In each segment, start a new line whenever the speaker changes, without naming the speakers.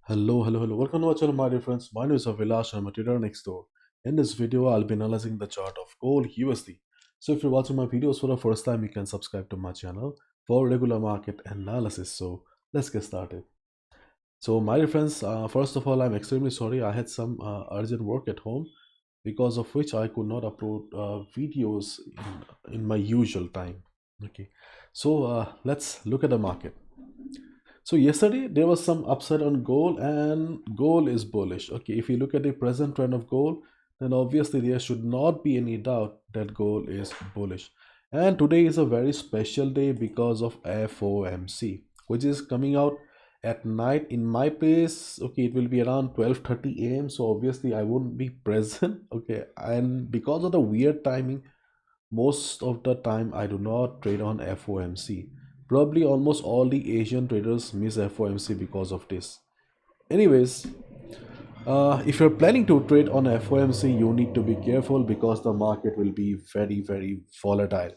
Hello. Welcome to our channel, my dear friends. My name is Avilash. I'm a trader next door. In this video, I'll be analyzing the chart of gold USD. So, if you're watching my videos for the first time, you can subscribe to my channel for regular market analysis. So, let's get started. So, my dear friends, first of all, I'm extremely sorry. I had some urgent work at home, because of which I could not upload videos in my usual time. Okay, so let's look at the market. So yesterday there was some upside on gold and gold is bullish. Okay, if you look at the present trend of gold, then obviously there should not be any doubt that gold is bullish. And today is a very special day because of FOMC, which is coming out at night in my place. Okay, it will be around 12:30 a.m. So obviously I won't be present. Okay, and because of the weird timing, most of the time I do not trade on FOMC. Probably almost all the Asian traders miss FOMC because of this. Anyways, if you're planning to trade on FOMC, you need to be careful because the market will be very volatile,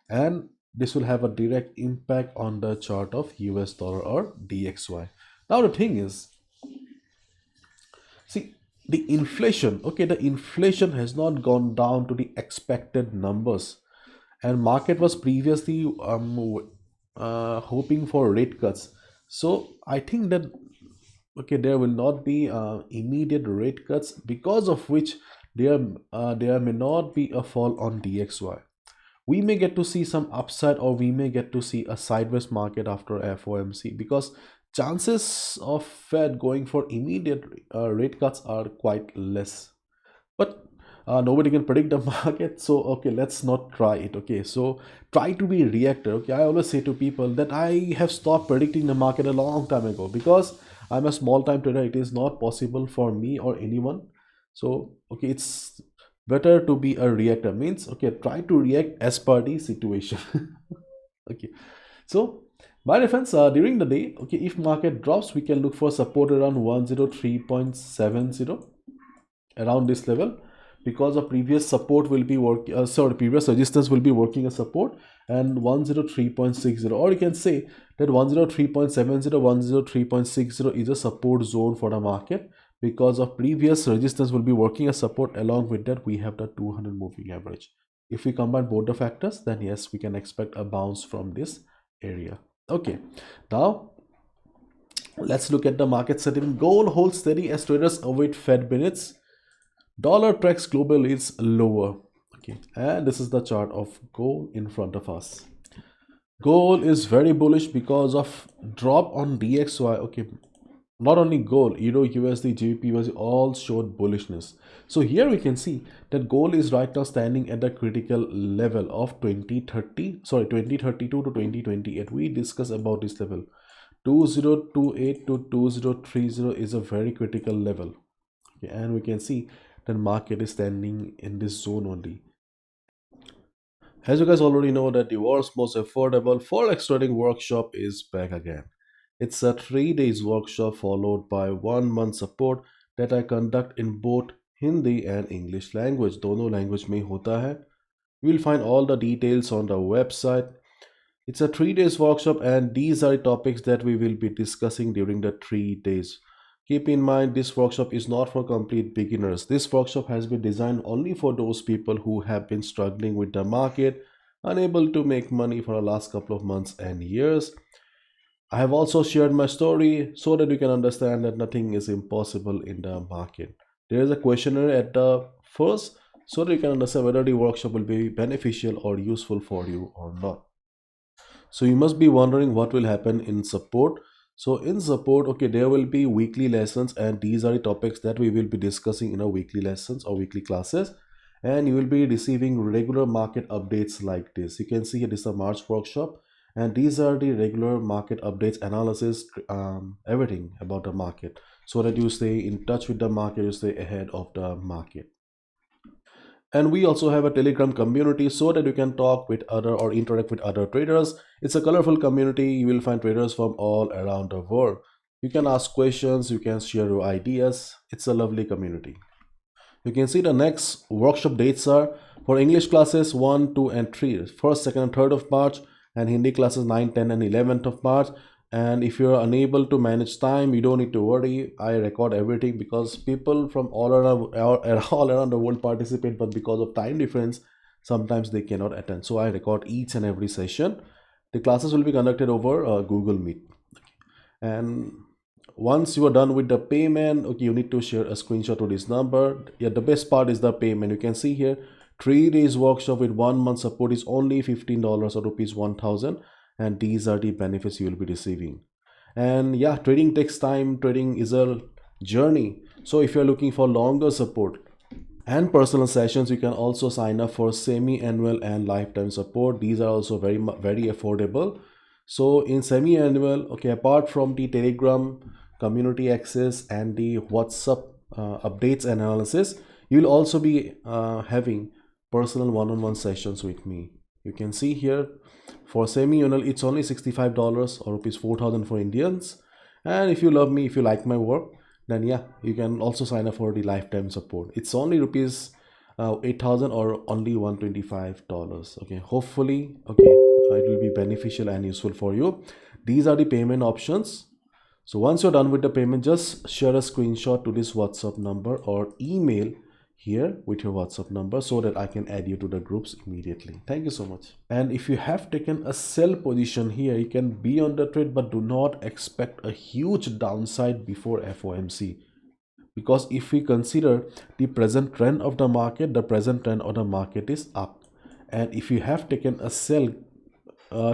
and this will have a direct impact on the chart of US dollar or DXY. Now the thing is, see, the inflation has not gone down to the expected numbers, and market was previously hoping for rate cuts. So I think that okay, there will not be immediate rate cuts, because of which there may not be a fall on DXY. We may get to see some upside, or we may get to see a sideways market after FOMC, because chances of Fed going for immediate rate cuts are quite less. But nobody can predict the market, so okay, let's not try it. Okay, so try to be a reactor. Okay, I always say to people that I have stopped predicting the market a long time ago, because I'm a small time trader. It is not possible for me or anyone. So okay, it's better to be a reactor, means okay, try to react as per the situation. Okay, so my reference, during the day, okay, if market drops, we can look for support around 103.70, around this level, because the previous support will be previous resistance will be working as support, and 103.60, or you can say that 103.70, 103.60 is a support zone for the market, because of previous resistance will be working as support. Along with that, we have the 200 moving average. If we combine both the factors, then yes, we can expect a bounce from this area. Okay, now let's look at the market sentiment. Gold holds steady as traders await Fed minutes. Dollar tracks global is lower. Okay, and this is the chart of gold in front of us. Gold is very bullish because of drop on DXY. Okay, not only gold, Euro, USD, GBP, USD all showed bullishness. So here we can see that gold is right now standing at the critical level of 2032 to 2028. We discussed about this level. 2028 to 2030 is a very critical level. Okay, and we can see the market is standing in this zone only. As you guys already know, that the world's most affordable forex trading workshop is back again. It's a 3 days workshop followed by 1 month support that I conduct in both Hindi and English language. दोनों language में होता है. You will find all the details on the website. It's a 3 days workshop, and these are the topics that we will be discussing during the 3 days. Keep in mind, this workshop is not for complete beginners. This workshop has been designed only for those people who have been struggling with the market, unable to make money for the last couple of months and years. I have also shared my story so that you can understand that nothing is impossible in the market. There is a questionnaire at the first, so that you can understand whether the workshop will be beneficial or useful for you or not. So you must be wondering what will happen in support. So in support, okay, there will be weekly lessons, and these are the topics that we will be discussing in our weekly lessons or weekly classes, and you will be receiving regular market updates like this. You can see this is a March workshop, and these are the regular market updates, analysis, everything about the market, so that you stay in touch with the market, you stay ahead of the market. And we also have a Telegram community so that you can talk with other or interact with other traders. It's a colorful community. You will find traders from all around the world. You can ask questions, you can share your ideas. It's a lovely community. You can see the next workshop dates are for English classes 1, 2, and 3, 1st, 2nd, and 3rd of March, and Hindi classes 9, 10, and 11th of March. And if you're unable to manage time, you don't need to worry. I record everything because people from all around the world participate, but because of time difference, sometimes they cannot attend. So I record each and every session. The classes will be conducted over Google Meet. And once you are done with the payment, okay, you need to share a screenshot to this number. Yeah, the best part is the payment. You can see here 3 days workshop with 1 month support is only $15 or rupees 1000, and these are the benefits you will be receiving. And yeah, trading takes time. Trading is a journey. So if you're looking for longer support and personal sessions, you can also sign up for semi-annual and lifetime support. These are also very affordable. So in semi-annual, okay, apart from the Telegram community access and the WhatsApp updates and analysis, you'll also be having personal one-on-one sessions with me. You can see here for semi-annual, it's only $65 or rupees 4000 for Indians. And if you love me, if you like my work, then yeah, you can also sign up for the lifetime support. It's only rupees 8000 or only $125. Okay, hopefully, okay, it will be beneficial and useful for you. These are the payment options. So once you're done with the payment, just share a screenshot to this WhatsApp number or email here with your WhatsApp number so that I can add you to the groups immediately. Thank you so much. And if you have taken a sell position here, you can be on the trade, but do not expect a huge downside before FOMC. Because if we consider the present trend of the market, the present trend of the market is up. And if you have taken a sell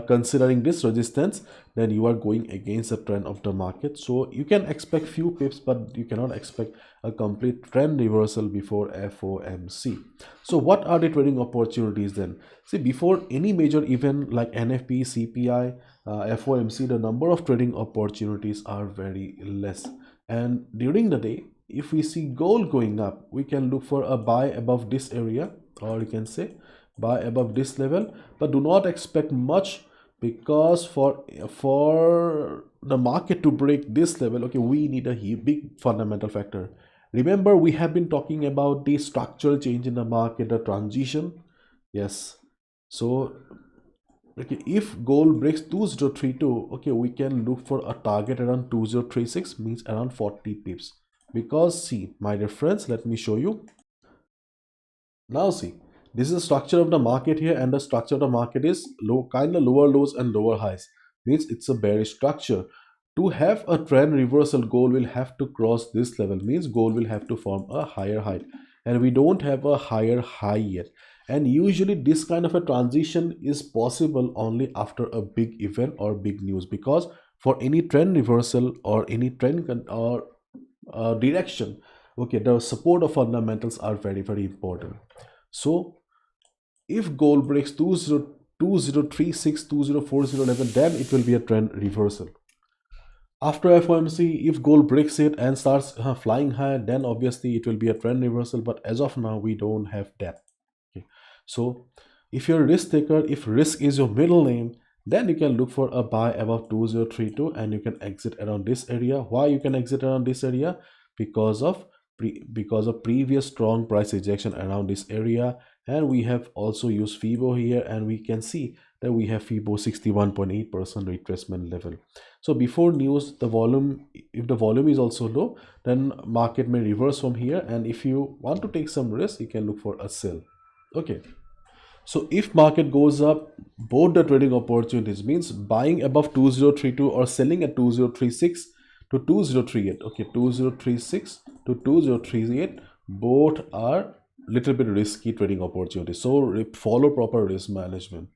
considering this resistance, then you are going against the trend of the market. So you can expect few pips, but you cannot expect a complete trend reversal before FOMC. So what are the trading opportunities then? See, before any major event like NFP, CPI, FOMC, the number of trading opportunities are very less. And during the day, if we see gold going up, we can look for a buy above this area, or you can say buy above this level, but do not expect much, because for the market to break this level, okay, we need a big fundamental factor. Remember, we have been talking about the structural change in the market, the transition. Yes. So okay, if gold breaks 2032, okay, we can look for a target around 2036, means around 40 pips. Because see, my reference, let me show you. Now see, this is the structure of the market here, and the structure of the market is low, kind of lower lows and lower highs. Means it's a bearish structure. To have a trend reversal, gold will have to cross this level. Means gold will have to form a higher height, and we don't have a higher high yet. And usually this kind of a transition is possible only after a big event or big news, because for any trend reversal or any trend or direction, okay, the support of fundamentals are very important. So if gold breaks 2036, 2040 level, then it will be a trend reversal. After FOMC, if gold breaks it and starts flying high, then obviously it will be a trend reversal. But as of now, we don't have that. Okay. So if you're a risk taker, if risk is your middle name, then you can look for a buy above 2032 and you can exit around this area. Why you can exit around this area? Because of previous strong price rejection around this area. And we have also used FEB here, and we can see that we have FEB 61.8% retracement level. So before news, the volume, if the volume is also low, then market may reverse from here. And if you want to take some risk, you can look for a sell. Okay. So if market goes up, both the trading opportunities, means buying above 2032 or selling at 2036 to 2038. Okay, 2036 to 2038, both are little bit risky trading opportunities. So follow proper risk management.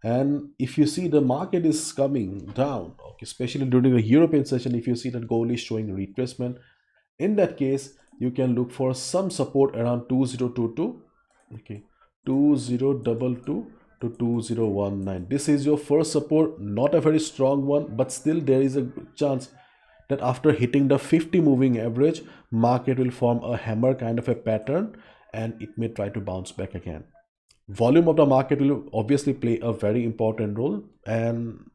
And if you see the market is coming down, okay, especially during a European session, if you see that gold is showing retracement, in that case, you can look for some support around 2022. Okay, 2022 to 2019. This is your first support, not a very strong one, but still there is a good chance that after hitting the 50 moving average, market will form a hammer kind of a pattern, and it may try to bounce back again. Volume of the market will obviously play a very important role, and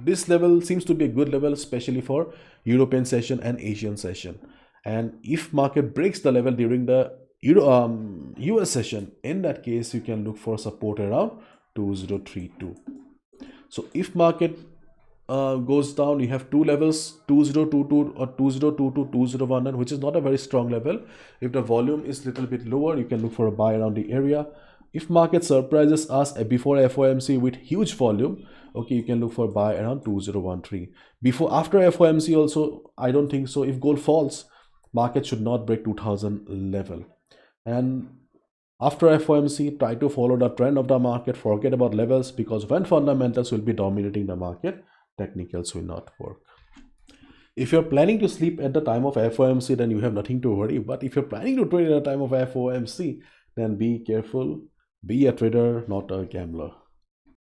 this level seems to be a good level, especially for European session and Asian session. And if market breaks the level during the US session, in that case you can look for support around 2032. So if market goes down, you have two levels, 2022 or 2022 2019, which is not a very strong level. If the volume is little bit lower, you can look for a buy around the area. If market surprises us before FOMC with huge volume, okay, you can look for buy around 2013. Before, after FOMC also, I don't think so. If gold falls, market should not break 2000 level. And after FOMC, try to follow the trend of the market, forget about levels, because when fundamentals will be dominating the market, technicals will not work. If you're planning to sleep at the time of FOMC, then you have nothing to worry. But if you're planning to trade at the time of FOMC, then be careful. Be a trader, not a gambler.